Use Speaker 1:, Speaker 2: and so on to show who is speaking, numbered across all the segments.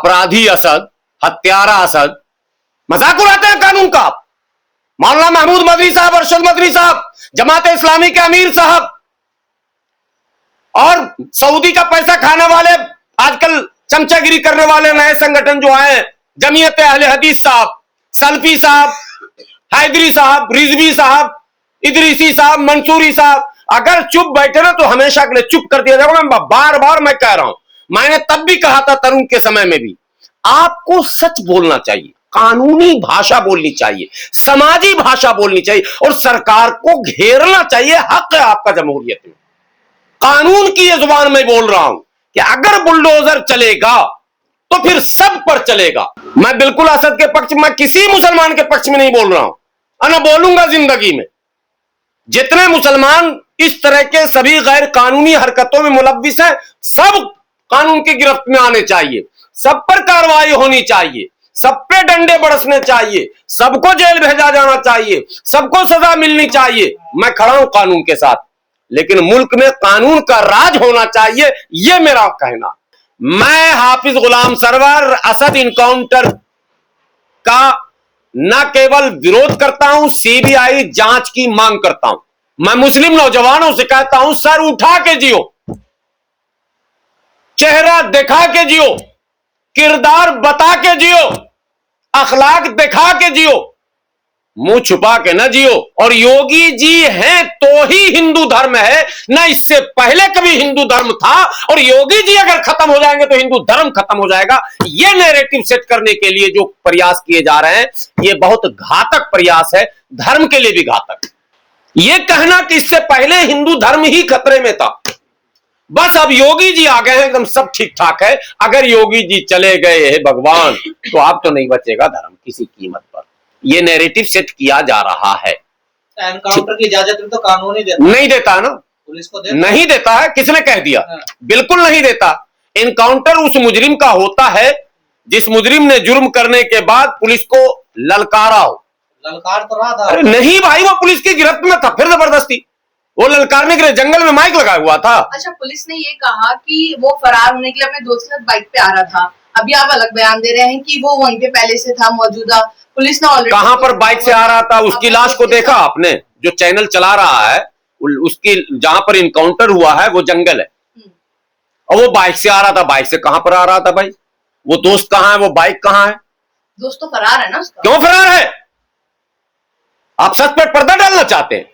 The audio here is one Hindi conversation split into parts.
Speaker 1: अपराधी असद, हत्यारा असद, मजाक उड़ाते हैं कानून का। मौलाना महमूद मदनी साहब, अरशद मदनी साहब, जमात इस्लामी के अमीर साहब और सऊदी का पैसा खाने वाले, आजकल चमचागिरी करने वाले नए संगठन जो आए, जमीयत अहले हदीस साहब, सल्फी साहब, हैदरी साहब, रिजवी साहब, इदरीसी साहब, मंसूरी साहब, अगर चुप बैठे ना तो हमेशा के लिए चुप कर दिया जाएगा। मैं बार बार मैं कह रहा हूं, मैंने तब भी कहा था तरुण के समय में भी, आपको सच बोलना चाहिए, कानूनी भाषा बोलनी चाहिए, समाजी भाषा बोलनी चाहिए और सरकार को घेरना चाहिए। हक है आपका जमहूरियत में, कानून की ये जुबान में बोल रहा हूं कि अगर बुलडोजर चलेगा तो फिर सब पर चलेगा। मैं बिल्कुल असद के पक्ष, मैं किसी मुसलमान के पक्ष में नहीं बोल रहा हूं, और न बोलूंगा जिंदगी में। जितने मुसलमान इस तरह के सभी गैर कानूनी हरकतों में मुलव्विस हैं, सब कानून की गिरफ्त में आने चाहिए, सब पर कार्रवाई होनी चाहिए, सब पे डंडे बरसने चाहिए, सबको जेल भेजा जाना चाहिए, सबको सजा मिलनी चाहिए। मैं खड़ा हूं कानून के साथ, लेकिन मुल्क में कानून का राज होना चाहिए, यह मेरा कहना। मैं हाफिज गुलाम सरवर असद इनकाउंटर का न केवल विरोध करता हूं, सीबीआई जांच की मांग करता हूं। मैं मुस्लिम नौजवानों से कहता हूं, सर उठा के जियो, चेहरा दिखा के जियो, किरदार बता के जियो, अखलाक दिखा के जियो, मुंह छुपा के न जियो। और योगी जी हैं तो ही हिंदू धर्म है, न इससे पहले कभी हिंदू धर्म था, और योगी जी अगर खत्म हो जाएंगे तो हिंदू धर्म खत्म हो जाएगा। यह नैरेटिव सेट करने के लिए जो प्रयास किए जा रहे हैं, यह बहुत घातक प्रयास है, धर्म के लिए भी घातक। यह कहना कि इससे पहले हिंदू धर्म ही खतरे में था, बस अब योगी जी आ गए हैं, एकदम सब ठीक ठाक है। अगर योगी जी चले गए हैं भगवान, तो अब तो नहीं बचेगा धर्म किसी कीमत पर। यह नैरेटिव सेट किया जा रहा है।
Speaker 2: एनकाउंटर की इजाजत तो कानून ही
Speaker 1: नहीं देता ना,
Speaker 2: पुलिस को
Speaker 1: नहीं देता है। किसने कह दिया? बिल्कुल नहीं देता। एनकाउंटर उस मुजरिम का होता है जिस मुजरिम ने जुर्म करने के बाद पुलिस को ललकारा हो।
Speaker 2: ललकार तो रहा था।
Speaker 1: अरे नहीं भाई, वो पुलिस की गिरफ्त में था, फिर जबरदस्ती वो ललकारने के लिए जंगल में माइक लगा हुआ था।
Speaker 3: अच्छा, पुलिस ने ये कहा कि वो फरार होने के लिए अपने दोस्त के साथ बाइक पे आ रहा था। अभी आप अलग बयान दे रहे हैं कि वो वहीं पे पहले से था मौजूदा। पुलिस ने ऑलरेडी
Speaker 1: कहां पर बाइक से आ रहा था? उसकी लाश को देखा आपने? जो चैनल चला रहा है उसकी, जहां पर इनकाउंटर हुआ है वो जंगल है, और वो बाइक से आ रहा था। बाइक से कहां पर आ रहा था भाई? वो दोस्त कहां है? वो बाइक कहां है?
Speaker 3: दोस्त तो फरार है ना उसका।
Speaker 1: क्यों फरार है? आप सच पर पर्दा डालना चाहते हैं?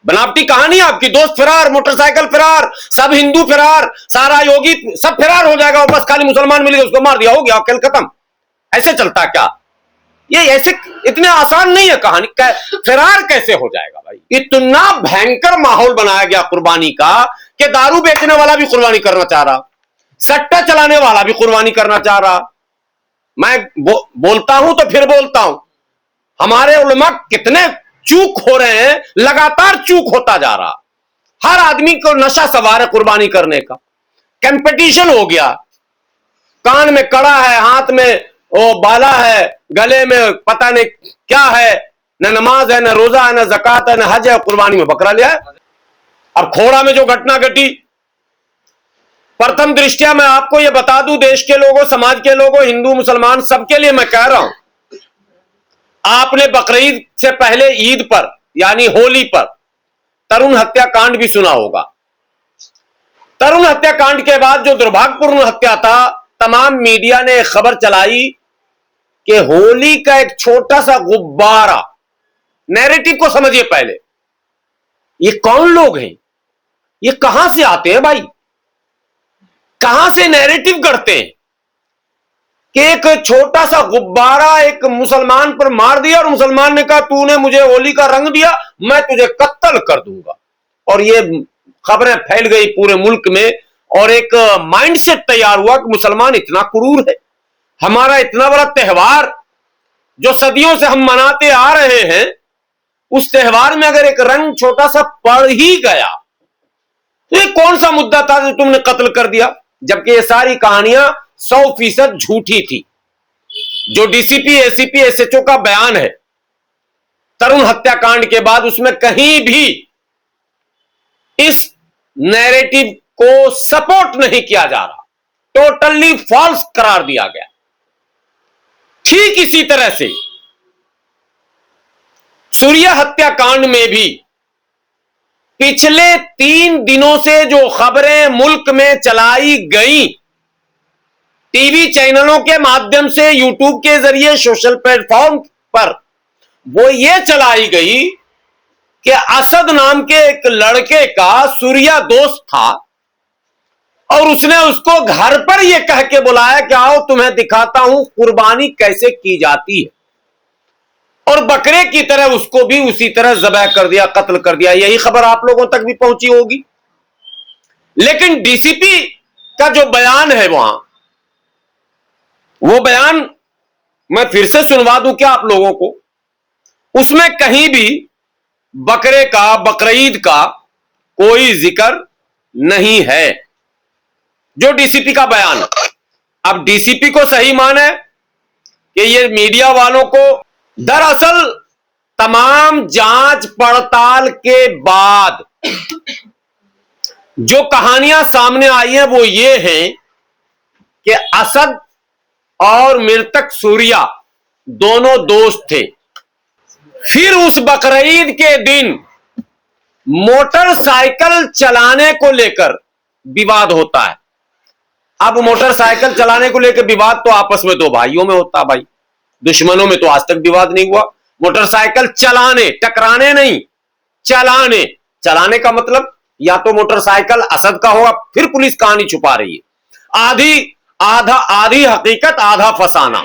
Speaker 1: बनावटी कहानी आपकी। दोस्त फरार, मोटरसाइकिल फरार, सब हिंदू फरार, सारा योगी सब फरार हो जाएगा, और बस खाली मुसलमान मिलेगा उसको मार दिया, हो गया, खेल खत्म। ऐसे चलता क्या? ये ऐसे इतने आसान नहीं है कहानी। फरार कैसे हो जाएगा भाई? इतना भयंकर माहौल बनाया गया कुर्बानी का कि दारू बेचने वाला भी कुर्बानी करना चाह रहा, सट्टा चलाने वाला भी कुर्बानी करना चाह रहा। मैं बोलता हूं तो फिर बोलता हूं, हमारे उलमा कितने चूक हो रहे हैं, लगातार चूक होता जा रहा। हर आदमी को नशा सवार है कुर्बानी करने का, कंपटीशन हो गया। कान में कड़ा है, हाथ में वो बाला है, गले में पता नहीं क्या है, न नमाज है, न रोजा है, न ज़कात है, न हज है, कुर्बानी में बकरा लिया है। अब खोड़ा में जो घटना घटी, प्रथम दृष्टिया मैं आपको यह बता दूं, देश के लोगों, समाज के लोगों, हिंदू मुसलमान सबके लिए मैं कह रहा हूं, आपने बकरीद से पहले ईद पर यानी होली पर तरुण हत्याकांड भी सुना होगा। तरुण हत्याकांड के बाद जो दुर्भाग्यपूर्ण हत्या था, तमाम मीडिया ने एक खबर चलाई कि होली का एक छोटा सा गुब्बारा, नैरेटिव को समझिए पहले, ये कौन लोग हैं? ये कहां से आते हैं भाई? कहां से नैरेटिव गढ़ते हैं कि एक छोटा सा गुब्बारा एक मुसलमान पर मार दिया और मुसलमान ने कहा तूने मुझे होली का रंग दिया, मैं तुझे कत्ल कर दूंगा। और ये खबरें फैल गई पूरे मुल्क में, और एक माइंडसेट तैयार हुआ कि मुसलमान इतना क्रूर है। हमारा इतना बड़ा त्योहार जो सदियों से हम मनाते आ रहे हैं, उस त्योहार में अगर एक रंग छोटा सा पड़ ही गया तो ये कौन सा मुद्दा था जो तुमने कत्ल कर दिया? जबकि ये सारी कहानियां 100% झूठी थी। जो डीसीपी, एसीपी, एसएचओ का बयान है तरुण हत्याकांड के बाद, उसमें कहीं भी इस नैरेटिव को सपोर्ट नहीं किया जा रहा, टोटली फॉल्स करार दिया गया। ठीक इसी तरह से सूर्या हत्याकांड में भी पिछले 3 दिनों से जो खबरें मुल्क में चलाई गई, टीवी चैनलों के माध्यम से, यूट्यूब के जरिए, सोशल प्लेटफॉर्म पर, वो ये चलाई गई कि असद नाम के एक लड़के का सूर्या दोस्त था और उसने उसको घर पर यह कह के बुलाया कि आओ तुम्हें दिखाता हूं कुर्बानी कैसे की जाती है, और बकरे की तरह उसको भी उसी तरह ज़बह कर दिया, कत्ल कर दिया। यही खबर आप लोगों तक भी पहुंची होगी। लेकिन डीसीपी का जो बयान है वहां, वो बयान मैं फिर से सुनवा दूं क्या आप लोगों को? उसमें कहीं भी बकरे का, बकरीद का कोई जिक्र नहीं है, जो डीसीपी का बयान। अब डीसीपी को सही माने कि ये मीडिया वालों को, दरअसल तमाम जांच पड़ताल के बाद जो कहानियां सामने आई हैं वो ये हैं कि असद और मृतक सूर्या दोनों दोस्त थे। फिर उस बकरीद के दिन मोटरसाइकिल चलाने को लेकर विवाद होता है। अब मोटरसाइकिल चलाने को लेकर विवाद तो आपस में दो भाइयों में होता, भाई दुश्मनों में तो आज तक विवाद नहीं हुआ। मोटरसाइकिल चलाने, टकराने नहीं, चलाने। चलाने का मतलब या तो मोटरसाइकिल असद का होगा, फिर पुलिस कहानी छुपा रही है, आधी हकीकत आधा फसाना।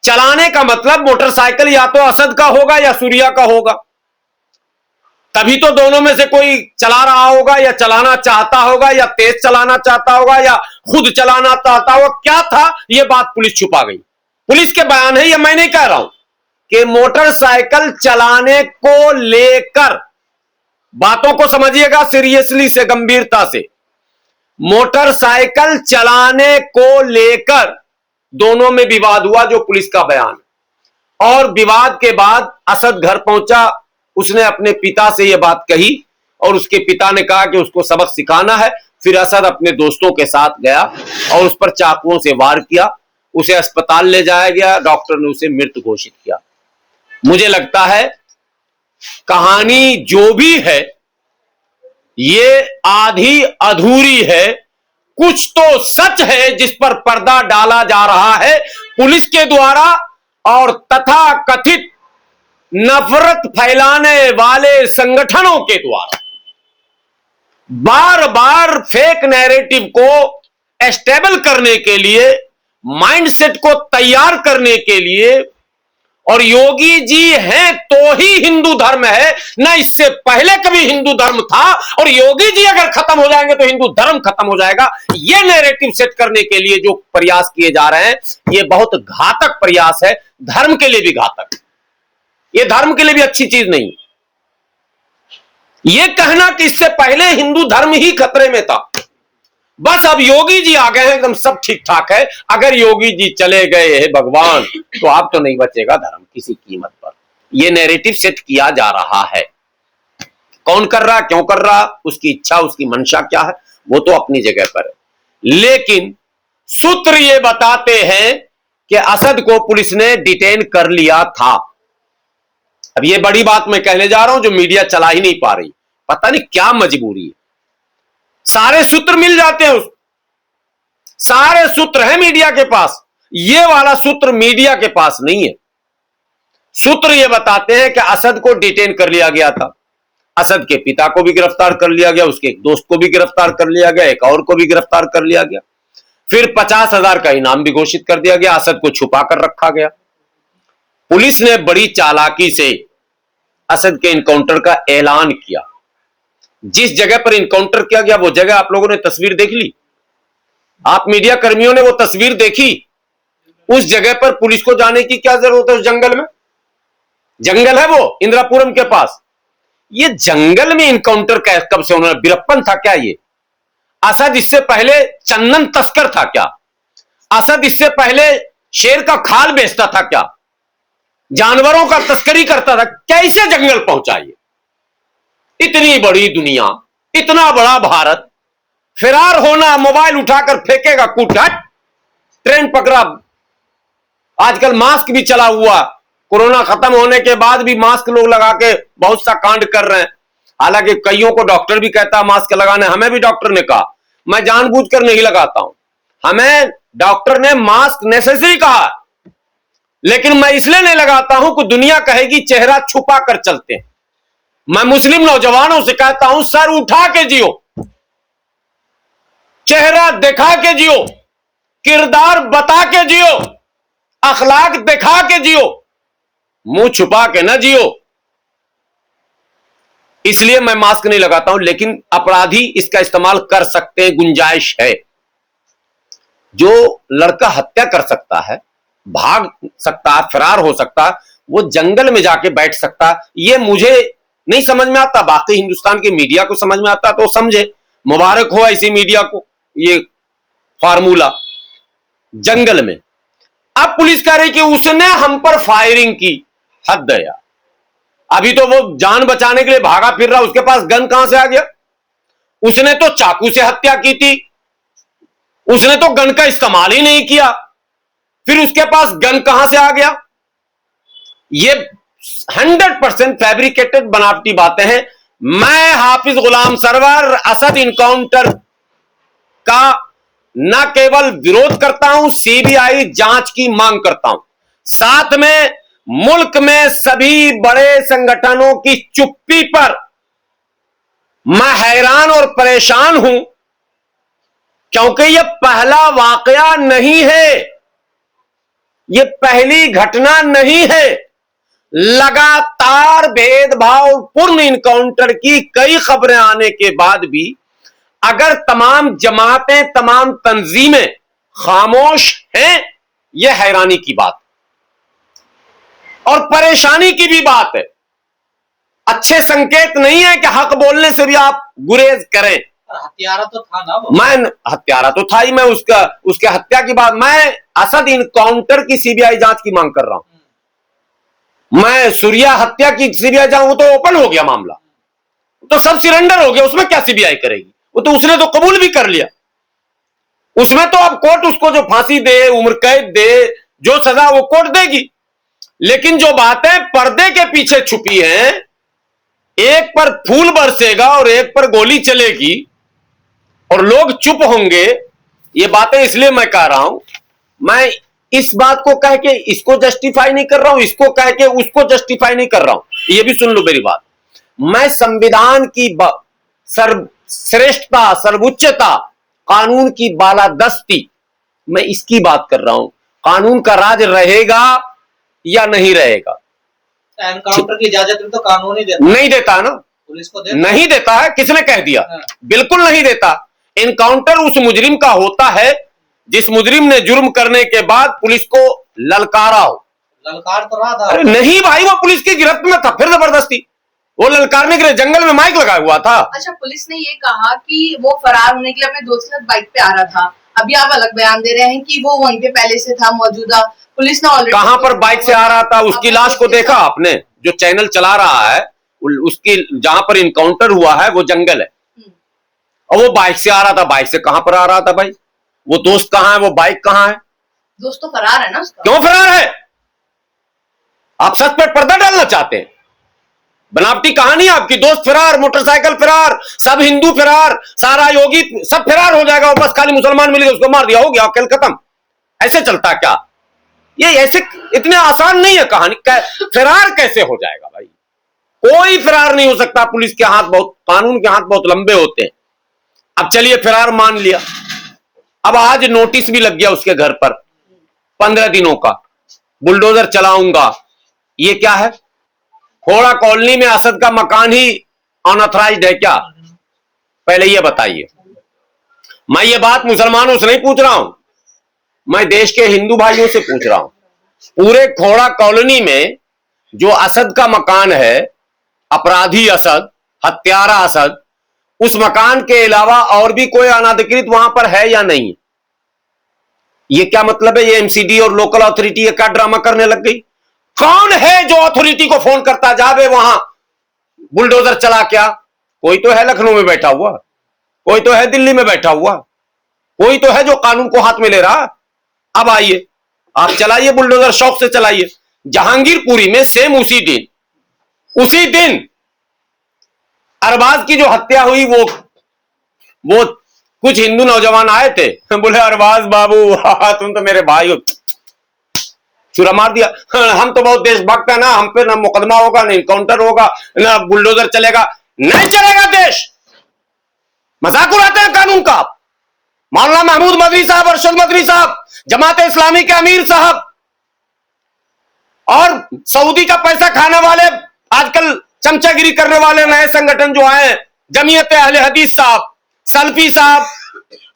Speaker 1: चलाने का मतलब मोटरसाइकिल या तो असद का होगा या सूर्या का होगा, तभी तो दोनों में से कोई चला रहा होगा या चलाना चाहता होगा या तेज चलाना चाहता होगा या खुद चलाना चाहता होगा। क्या था यह बात पुलिस छुपा गई। पुलिस के बयान है, यह मैं नहीं कह रहा हूं, कि मोटरसाइकिल चलाने को लेकर, बातों को समझिएगा सीरियसली से, गंभीरता से, मोटरसाइकिल चलाने को लेकर दोनों में विवाद हुआ, जो पुलिस का बयान। और विवाद के बाद असद घर पहुंचा, उसने अपने पिता से यह बात कही और उसके पिता ने कहा कि उसको सबक सिखाना है। फिर असद अपने दोस्तों के साथ गया और उस पर चाकुओं से वार किया, उसे अस्पताल ले जाया गया, डॉक्टर ने उसे मृत घोषित किया। मुझे लगता है कहानी जो भी है ये आधी अधूरी है, कुछ तो सच है जिस पर पर्दा डाला जा रहा है पुलिस के द्वारा और तथा कथित नफरत फैलाने वाले संगठनों के द्वारा। बार बार फेक नैरेटिव को एस्टेबल करने के लिए, माइंडसेट को तैयार करने के लिए, और योगी जी हैं तो ही हिंदू धर्म है, ना इससे पहले कभी हिंदू धर्म था, और योगी जी अगर खत्म हो जाएंगे तो हिंदू धर्म खत्म हो जाएगा। यह नैरेटिव सेट करने के लिए जो प्रयास किए जा रहे हैं, यह बहुत घातक प्रयास है, धर्म के लिए भी घातक, यह धर्म के लिए भी अच्छी चीज नहीं। यह कहना कि इससे पहले हिंदू धर्म ही खतरे में था, बस अब योगी जी आ गए हैं, एकदम सब ठीक ठाक है। अगर योगी जी चले गए हैं भगवान, तो अब तो नहीं बचेगा धर्म किसी कीमत पर। यह नैरेटिव सेट किया जा रहा है। कौन कर रहा, क्यों कर रहा, उसकी इच्छा, उसकी मंशा क्या है, वो तो अपनी जगह पर है। लेकिन सूत्र ये बताते हैं कि असद को पुलिस ने डिटेन कर लिया था। अब ये बड़ी बात मैं कहने जा रहा हूं जो मीडिया चला ही नहीं पा रही, पता नहीं क्या मजबूरी है। सारे सूत्र मिल जाते हैं, सारे सूत्र हैं मीडिया के पास, ये वाला सूत्र मीडिया के पास नहीं है। सूत्र ये बताते हैं कि असद को डिटेन कर लिया गया था, असद के पिता को भी गिरफ्तार कर लिया गया, उसके एक दोस्त को भी गिरफ्तार कर लिया गया, एक और को भी गिरफ्तार कर लिया गया, फिर 50,000 का इनाम भी घोषित कर दिया गया, असद को छुपा कर रखा गया। पुलिस ने बड़ी चालाकी से असद के इनकाउंटर का ऐलान किया। जिस जगह पर इनकाउंटर किया गया वो जगह आप लोगों ने तस्वीर देख ली, आप मीडिया कर्मियों ने वो तस्वीर देखी। उस जगह पर पुलिस को जाने की क्या जरूरत है? उस जंगल में, जंगल है वो इंद्रापुरम के पास, ये जंगल में इनकाउंटर कब से? उन्होंने बीरप्पन था क्या ये? असद इससे पहले चंदन तस्कर था क्या? असद इससे पहले शेर का खाल बेचता था क्या? जानवरों का तस्करी करता था? कैसे जंगल पहुंचा ये? इतनी बड़ी दुनिया, इतना बड़ा भारत, फरार होना, मोबाइल उठाकर फेंकेगा, कूट, हट, ट्रेन पकड़ा। आजकल मास्क भी चला हुआ, कोरोना खत्म होने के बाद भी मास्क लोग लगा के बहुत सा कांड कर रहे हैं। हालांकि कईयों को डॉक्टर भी कहता है मास्क लगाने, हमें भी डॉक्टर ने कहा, मैं जानबूझकर नहीं लगाता हूं। हमें डॉक्टर ने मास्क नेसेसरी कहा, लेकिन मैं इसलिए नहीं लगाता हूं कि दुनिया कहेगी चेहरा छुपा कर चलते हैं। मैं मुस्लिम नौजवानों से कहता हूं, सर उठा के जियो, चेहरा दिखा के जियो, किरदार बता के जियो, अखलाक दिखा के जियो, मुंह छुपा के ना जियो। इसलिए मैं मास्क नहीं लगाता हूं, लेकिन अपराधी इसका इस्तेमाल कर सकते हैं, गुंजाइश है। जो लड़का हत्या कर सकता है, भाग सकता है, फरार हो सकता है, वो जंगल में जाके बैठ सकता है। ये मुझे नहीं समझ में आता, बाकी हिंदुस्तान की मीडिया को समझ में आता तो समझे, मुबारक हो ऐसी मीडिया को ये फार्मूला। जंगल में अब पुलिस कह रही कि उसने हम पर फायरिंग की, हद है यार। अभी तो वो जान बचाने के लिए भागा फिर रहा, उसके पास गन कहां से आ गया? उसने तो चाकू से हत्या की थी, उसने तो गन का इस्तेमाल ही नहीं किया, फिर उसके पास गन कहां से आ गया? ये 100% फैब्रिकेटेड बनावटी बातें हैं। मैं हाफिज गुलाम सरवर असद इनकाउंटर का न केवल विरोध करता हूं, सीबीआई जांच की मांग करता हूं। साथ में मुल्क में सभी बड़े संगठनों की चुप्पी पर मैं हैरान और परेशान हूं, क्योंकि यह पहला वाकया नहीं है, यह पहली घटना नहीं है। लगातार भेदभावपूर्ण इनकाउंटर की कई खबरें आने के बाद भी अगर तमाम जमातें, तमाम तंजीमें खामोश हैं, यह हैरानी की बात और परेशानी की भी बात है। अच्छे संकेत नहीं है कि हक बोलने से भी आप गुरेज करें।
Speaker 2: हत्यारा तो था ना वो।
Speaker 1: मैं हत्यारा तो था ही, मैं उसके हत्या की बात, मैं असद इनकाउंटर की सीबीआई जांच की मांग कर रहा हूं। मैं सूर्या हत्या की सीबीआई जांच, वो तो ओपन हो गया मामला, तो सब सिरेंडर हो गया, उसमें क्या सीबीआई करेगी? वो तो उसने तो कबूल भी कर लिया, उसमें तो अब कोर्ट उसको जो फांसी दे, उम्र कैद दे, जो सजा वो कोर्ट देगी। लेकिन जो बातें पर्दे के पीछे छुपी हैं, एक पर फूल बरसेगा और एक पर गोली चलेगी और लोग चुप होंगे, ये बातें इसलिए मैं कह रहा हूं। मैं इस बात को कह के इसको जस्टिफाई नहीं कर रहा हूं, इसको कह के उसको जस्टिफाई नहीं कर रहा हूं। ये भी सुन लो मेरी बात, मैं संविधान की श्रेष्ठता, सर्वोच्चता, कानून की बालादस्ती, मैं इसकी बात कर रहा हूं। कानून का राज रहेगा या नहीं रहेगा?
Speaker 2: एनकाउंटर की इजाजत भी तो कानून ही देता
Speaker 1: नहीं देता ना,
Speaker 2: पुलिस को देता
Speaker 1: नहीं देता है। किसने कह दिया?
Speaker 2: हाँ।
Speaker 1: बिल्कुल नहीं देता। एनकाउंटर उस मुजरिम का होता है जिस मुजरिम ने जुर्म करने के बाद पुलिस को ललकारा हो।
Speaker 2: ललकार तो रहा था।
Speaker 1: अरे नहीं भाई, वो पुलिस की गिरफ्त में था, फिर जबरदस्ती वो ललकारने के लिए जंगल में माइक लगा हुआ था।
Speaker 3: अच्छा, पुलिस ने ये कहा कि वो फरार होने के लिए अपने दोस्त के साथ बाइक पे आ रहा था। अभी आप अलग बयान दे रहे हैं कि वो वहीं पे पहले से था मौजूदा। पुलिस ने ऑलरेडी
Speaker 1: कहां पर बाइक से आ रहा था? उसकी लाश को देखा आपने? जो चैनल चला रहा है उसकी, जहां पर इनकाउंटर हुआ है वो जंगल है, और वो बाइक से आ रहा था। बाइक से कहां पर आ रहा था भाई? वो दोस्त कहां है? वो बाइक कहां है?
Speaker 3: दोस्त तो फरार है ना उसका।
Speaker 1: क्यों फरार है? आप सच पर पर्दा डालना चाहते हैं? बनावटी कहानी आपकी। दोस्त फरार, मोटरसाइकिल फरार, सब हिंदू फरार, सारा योगी सब फरार हो जाएगा, और बस खाली मुसलमान मिलेगा उसको मार दिया, हो गया, खेल खत्म। ऐसे चलता क्या? ये ऐसे इतने आसान नहीं है कहानी। फरार कैसे हो जाएगा भाई? कोई फरार नहीं हो सकता। पुलिस के हाथ बहुत, कानून के हाथ बहुत लंबे होते हैं। अब चलिए फरार मान लिया, अब आज नोटिस भी लग गया उसके घर पर 15 दिनों का, बुलडोजर चलाऊंगा। ये क्या है? खोड़ा कॉलोनी में असद का मकान ही अनऑथराइज्ड है क्या? पहले ये बताइए। मैं ये बात मुसलमानों से नहीं पूछ रहा हूं, मैं देश के हिंदू भाइयों से पूछ रहा हूं। पूरे खोड़ा कॉलोनी में जो असद का मकान है, अपराधी असद, हत्यारा असद, उस मकान के अलावा और भी कोई अनाधिकृत वहां पर है या नहीं? ये क्या मतलब है? ये एमसीडी और लोकल अथॉरिटी ये क्या ड्रामा करने लग गई? कौन है जो अथॉरिटी को फोन करता जावे वहां बुलडोजर चला? क्या कोई तो है लखनऊ में बैठा हुआ, कोई तो है दिल्ली में बैठा हुआ, कोई तो है जो कानून को हाथ में ले रहा। अब आइए, आप चलाइए बुलडोजर, शौक से चलाइए। जहांगीरपुरी में सेम उसी दिन अरबाज की जो हत्या हुई, वो कुछ हिंदू नौजवान आए थे, बोले अरबाज बाबू तुम तो मेरे भाई हो, छुरा मार दिया। हम तो बहुत देशभक्त है ना, हम पे ना मुकदमा होगा, ना इनकाउंटर होगा, ना बुलडोजर चलेगा। नहीं चलेगा देश। मजाक उड़ाते हैं कानून का। मौलाना महमूद मदनी साहब, अरशद मदनी साहब, जमात इस्लामी के अमीर साहब और सऊदी का पैसा खाने वाले, आजकल चमचागिरी करने वाले नए संगठन जो आए, जमीयत अहले हदीस साहब, सल्फी साहब,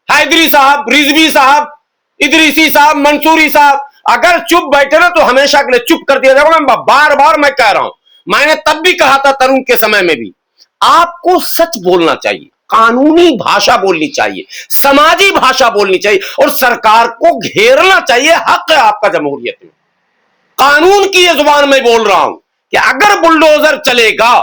Speaker 1: हैदरी साहब, रिजवी साहब, इदरीसी साहब, मंसूरी साहब, अगर चुप बैठे ना तो हमेशा के लिए चुप कर दिया जाएगा। मैं बार बार मैं कह रहा हूं, मैंने तब भी कहा था तरुण के समय में भी, आपको सच बोलना चाहिए, कानूनी भाषा बोलनी चाहिए, समाजी भाषा बोलनी चाहिए और सरकार को घेरना चाहिए। हक है आपका जमहूरियत में। कानून की ये जुबान में बोल रहा हूं कि अगर बुलडोजर चलेगा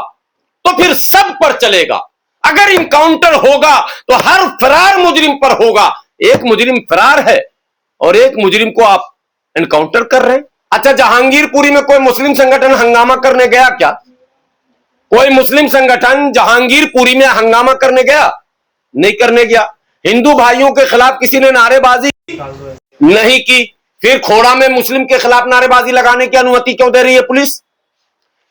Speaker 1: तो फिर सब पर चलेगा। अगर इनकाउंटर होगा तो हर फरार मुजरिम पर होगा। एक मुजरिम फरार है और एक मुजरिम को आप एनकाउंटर कर रहे हैं। अच्छा, जहांगीरपुरी में कोई मुस्लिम संगठन हंगामा करने गया क्या? कोई मुस्लिम संगठन जहांगीरपुरी में हंगामा करने गया? नहीं करने गया। हिंदू भाइयों के खिलाफ किसी ने नारेबाजी नहीं की। फिर खोड़ा में मुस्लिम के खिलाफ नारेबाजी लगाने की अनुमति क्यों दे रही है पुलिस?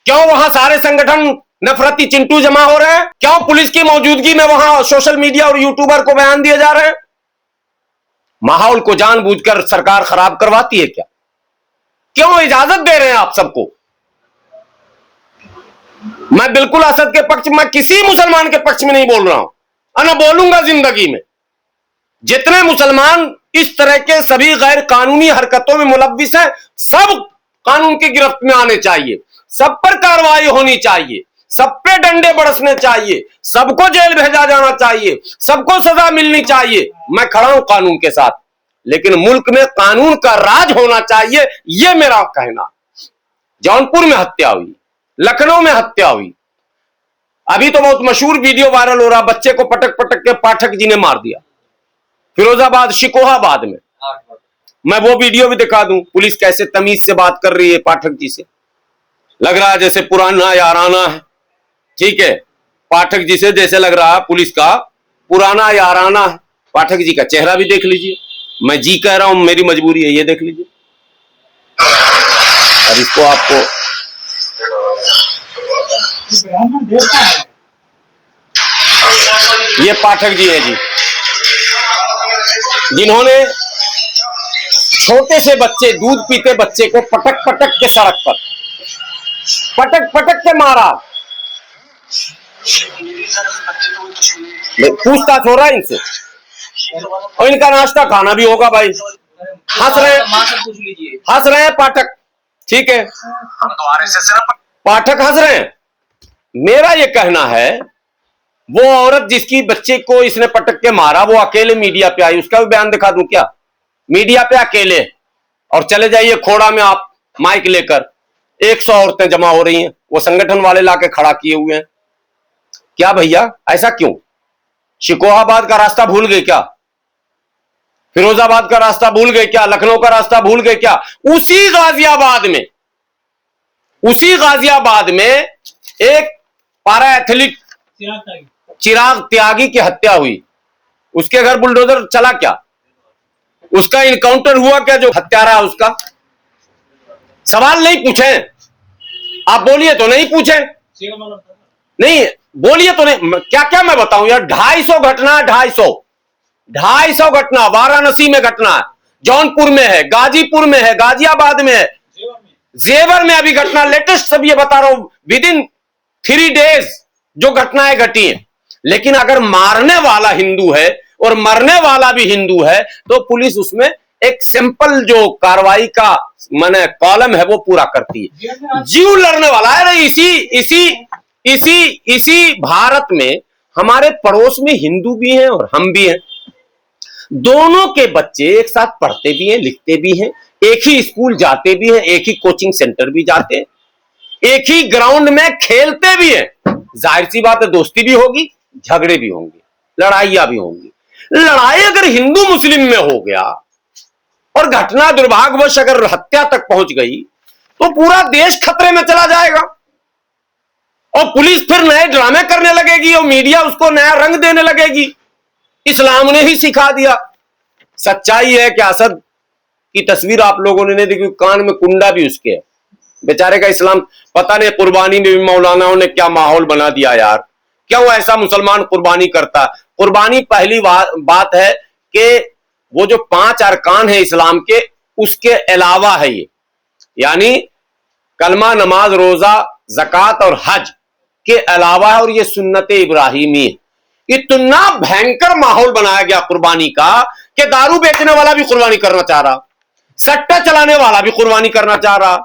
Speaker 1: क्यों वहां सारे संगठन नफरती चिंटू जमा हो रहे हैं? क्यों पुलिस की मौजूदगी में वहां सोशल मीडिया और यूट्यूबर को बयान दिए जा रहे हैं? माहौल को जानबूझकर सरकार खराब करवाती है क्या? क्यों इजाजत दे रहे हैं आप सबको? मैं बिल्कुल असद के पक्ष, मैं किसी मुसलमान के पक्ष में नहीं बोल रहा हूं और न बोलूंगा जिंदगी में। जितने मुसलमान इस तरह के सभी गैर कानूनी हरकतों में मुलव्विस हैं, सब कानून की गिरफ्त में आने चाहिए, सब पर कार्रवाई होनी चाहिए, सब पे डंडे बरसने चाहिए, सबको जेल भेजा जाना चाहिए, सबको सजा मिलनी चाहिए। मैं खड़ा हूं कानून के साथ, लेकिन मुल्क में कानून का राज होना चाहिए, यह मेरा कहना। जौनपुर में हत्या हुई, लखनऊ में हत्या हुई, अभी तो बहुत मशहूर वीडियो वायरल हो रहा, बच्चे को पटक पटक के पाठक जी ने मार दिया फिरोजाबाद शिकोहाबाद में। मैं वो वीडियो भी दिखा दूं, पुलिस कैसे तमीज से बात कर रही है पाठक जी से। लग रहा है जैसे पुराना याराना है, ठीक है, पाठक जी से जैसे लग रहा है पुलिस का पुराना याराना है। पाठक जी का चेहरा भी देख लीजिए, मैं जी कह रहा हूं, मेरी मजबूरी है, ये देख लीजिए। अब इसको आपको ये पाठक जी हैं जी, जिन्होंने छोटे से बच्चे, दूध पीते बच्चे को पटक पटक के सड़क पर पटक पटक के मारा। पूछताछ हो रहा है इनसे और इनका नाश्ता खाना भी होगा भाई। हंस रहे हैं पाठक, ठीक है, पाठक हंस रहे हैं। मेरा ये कहना है, वो औरत जिसकी बच्चे को इसने पटक के मारा, वो अकेले मीडिया पे आई, उसका भी बयान दिखा दूं क्या? मीडिया पे अकेले, और चले जाइए खोड़ा में आप माइक लेकर, 100 औरतें जमा हो रही हैं, वो संगठन वाले लाके खड़ा किए हुए हैं। क्या भैया, ऐसा क्यों? शिकोहाबाद का रास्ता भूल गए क्या? फिरोजाबाद का रास्ता भूल गए क्या? लखनऊ का रास्ता भूल गए क्या? उसी गाजियाबाद में एक पारा एथलीट चिराग त्यागी की हत्या हुई, उसके घर बुलडोजर चला क्या? उसका इनकाउंटर हुआ क्या? जो हत्यारा है उसका सवाल नहीं पूछे आप? बोलिए तो नहीं पूछे, नहीं बोलिए तो नहीं, क्या क्या मैं बताऊं यार। 250 घटना, 250 घटना वाराणसी में घटना है, जौनपुर में है, गाजीपुर में है, गाजियाबाद में है, जेवर में अभी घटना लेटेस्ट सब ये बता रहा हूं, विद इन 3 डेज जो घटनाएं घटी हैं। लेकिन अगर मारने वाला हिंदू है और मरने वाला भी हिंदू है तो पुलिस उसमें एक सिंपल जो कार्रवाई का माने कॉलम है वो पूरा करती है। जीव लड़ने वाला है। इसी भारत में हमारे पड़ोस में हिंदू भी हैं और हम भी हैं, दोनों के बच्चे एक साथ पढ़ते भी हैं, लिखते भी हैं, एक ही स्कूल जाते भी हैं, एक ही कोचिंग सेंटर भी जाते हैं, एक ही ग्राउंड में खेलते भी हैं। जाहिर सी बात है दोस्ती भी होगी, झगड़े भी होंगे। लड़ाइयां भी होंगी। लड़ाई अगर हिंदू मुस्लिम में हो गया और घटना दुर्भाग्यवश अगर हत्या तक पहुंच गई तो पूरा देश खतरे में चला जाएगा और पुलिस फिर नए ड्रामे करने लगेगी और मीडिया उसको नया रंग देने लगेगी। इस्लाम ने ही सिखा दिया। सच्चाई है कि असद की तस्वीर आप लोगों ने नहीं देखी, कान में कुंडा भी उसके है बेचारे का। इस्लाम पता नहीं कुर्बानी में भी मौलानाओं ने क्या माहौल बना दिया यार। क्यों ऐसा मुसलमान कुर्बानी करता? कुर्बानी पहली बात है कि वो जो 5 अरकान है इस्लाम के, उसके अलावा है ये, यानी कलमा, नमाज, रोजा, ज़कात और हज के अलावा है। और ये सुन्नत इब्राहिमी है। इतना भयंकर माहौल बनाया गया कुर्बानी का कि दारू बेचने वाला भी कुर्बानी करना चाह रहा, सट्टा चलाने वाला भी कुर्बानी करना चाह रहा।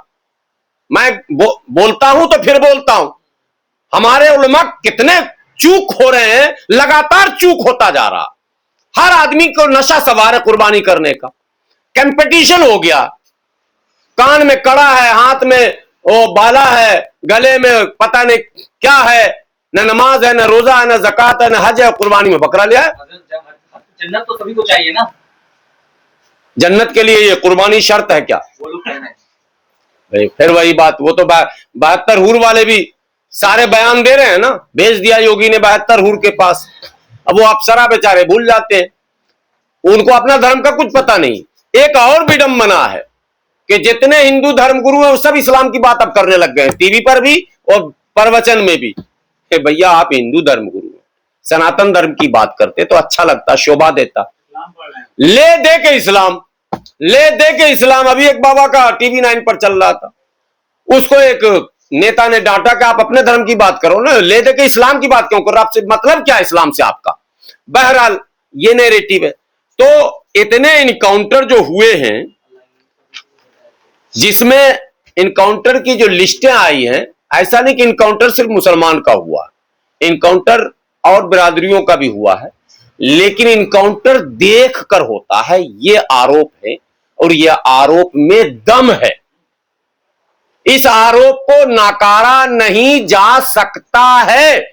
Speaker 1: मैं बोलता हूं तो फिर बोलता हूं, हमारे उलमा कितने चूक हो रहे हैं, लगातार चूक होता जा रहा। हर आदमी को नशा सवार है कुर्बानी करने का, कंपटीशन हो गया। कान में कड़ा है, हाथ में वो बाला है, गले में पता नहीं क्या है, न नमाज है, न रोजा है, न ज़कात है, न हज है, कुर्बानी में बकरा लिया है।
Speaker 2: जन्नत तो सभी को चाहिए ना,
Speaker 1: जन्नत के लिए ये कुर्बानी शर्त है क्या?
Speaker 2: वो लोग कहना है।
Speaker 1: भाई फिर वही बात, वो तो 72 हूर वाले भी सारे बयान दे रहे हैं ना। भेज दिया योगी ने 72 हूर के पास। अब वो अप्सरा बेचारे भूल जाते हैं, उनको अपना धर्म का कुछ पता नहीं। एक और विडंबना है कि जितने हिंदू धर्मगुरु हैं वो सब इस्लाम की बात अब करने लग गए हैं, टीवी पर भी और प्रवचन में भी। भैया आप हिंदू धर्मगुरु हैं, सनातन धर्म की बात करते तो अच्छा लगता, शोभा देता। ले दे के इस्लाम, ले दे के इस्लाम। अभी एक बाबा का टीवी 9 पर चल रहा था, उसको एक नेता ने डांटा कि आप अपने धर्म की बात करो ना, ले दे के इस्लाम की बात क्यों कर रहे हो? आपसे मतलब क्या है इस्लाम से आपका? बहरहाल ये नैरेटिव है। तो इतने इनकाउंटर जो हुए हैं, जिसमें इनकाउंटर की जो लिस्टें आई हैं, ऐसा नहीं कि इनकाउंटर सिर्फ मुसलमान का हुआ, इनकाउंटर और बिरादरियों का भी हुआ है, लेकिन इनकाउंटर देख कर होता है, ये आरोप है और ये आरोप में दम है। इस आरोप को नकारा नहीं जा सकता है।